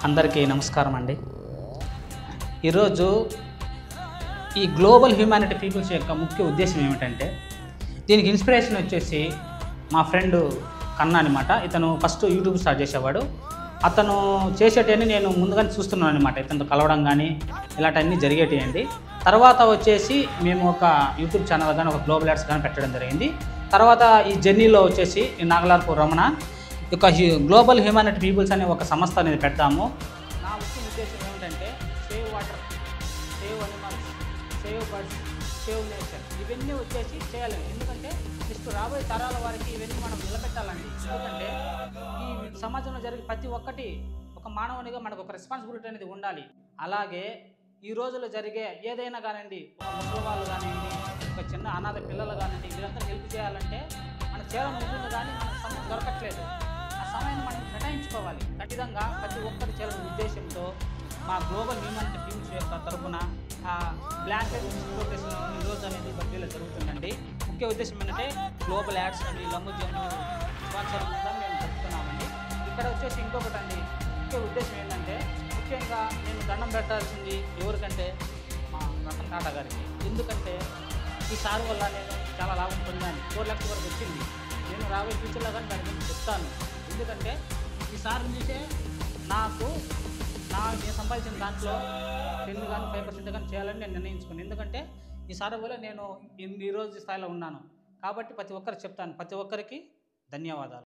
అందరికీ నమస్కారం అండి. ఈరోజు ఈ గ్లోబల్ హ్యూమానిటీ పీపుల్స్ యొక్క ముఖ్య ఉద్దేశం ఏమిటంటే, దీనికి ఇన్స్పిరేషన్ వచ్చేసి మా ఫ్రెండ్ కన్నా అనమాట. ఇతను ఫస్ట్ యూట్యూబ్ స్టార్ట్ చేసేవాడు. అతను చేసేటివన్నీ నేను ముందుగానే చూస్తున్నాను అనమాట. ఇతనితో కలవడం కానీ ఇలాంటివన్నీ జరిగేటివండి. తర్వాత వచ్చేసి మేము ఒక యూట్యూబ్ ఛానల్ కానీ ఒక గ్లోబల్ యాడ్స్ కానీ పెట్టడం జరిగింది. తర్వాత ఈ జర్నీలో వచ్చేసి నాగలార్పూర్ రమణ ఒక గ్లోబల్ హ్యూమానిటీ పీపుల్స్ అనే ఒక సంస్థ అనేది పెడతాము. నా ముఖ్య ఉద్దేశం ఏమిటంటే, save water, save animals, save birds, save nature, ఇవన్నీ వచ్చేసి చేయాలి. ఎందుకంటే నెక్స్ట్ రాబోయే తరాల వారికి ఇవన్నీ మనం నిలబెట్టాలండి. ఎందుకంటే ఈ సమాజంలో జరిగే ప్రతి ఒక్కటి ఒక మానవునిగా మనకు ఒక రెస్పాన్సిబిలిటీ అనేది ఉండాలి. అలాగే ఈ రోజుల్లో జరిగే ఏదైనా కానివ్వండి, ఒక ముసలి వాళ్ళు కానివ్వండి, ఒక చిన్న అనాథ పిల్లలు కానివ్వండి, వీరంతా హెల్ప్ చేయాలంటే మన చేయాలని ఉంటుంది, కానీ మనకు సమయం దొరకట్లేదు. ఆ సమయాన్ని మనం కేటాయించుకోవాలి. ఖచ్చితంగా ప్రతి ఒక్కరి చేయాలనే ఉద్దేశంతో మా గ్లోబల్ హ్యూమానిటీ టీమ్స్ యొక్క తరఫున బ్లాంకెట్ డిస్ట్రిబ్యూషన్ ఈరోజు అనేది బడ్డీలో జరుగుతుందండి. ముఖ్య ఉద్దేశం ఏంటంటే, గ్లోబల్ యాడ్స్ అండి, లమ్ముజన్లు స్పాన్సర్ కూడా మేము చెప్తున్నామండి. ఇక్కడ వచ్చేసి ఇంకొకటి అండి, ముఖ్య ఉద్దేశం ఏంటంటే, ముఖ్యంగా నేను దండం పెట్టాల్సింది ఎవరికంటే మా రతన్ టాటా గారికి. ఎందుకంటే ఈ సార్ వల్ల నేను చాలా లాభం పొందాను. 4 లక్షల వరకు వచ్చింది. నేను రాబోయే ఫ్యూచర్లో కానీ దాని గురించి చెప్తాను. ఎందుకంటే ఈ సార్ చూసే నేను సంపాదించిన దాంట్లో 10 కానీ 5% కానీ చేయాలని నేను నిర్ణయించుకున్నాను. ఎందుకంటే ఈ సార్ వల్ల నేను ఈరోజు స్థాయిలో ఉన్నాను. కాబట్టి ప్రతి ఒక్కరికి చెప్తాను. ప్రతి ఒక్కరికి ధన్యవాదాలు.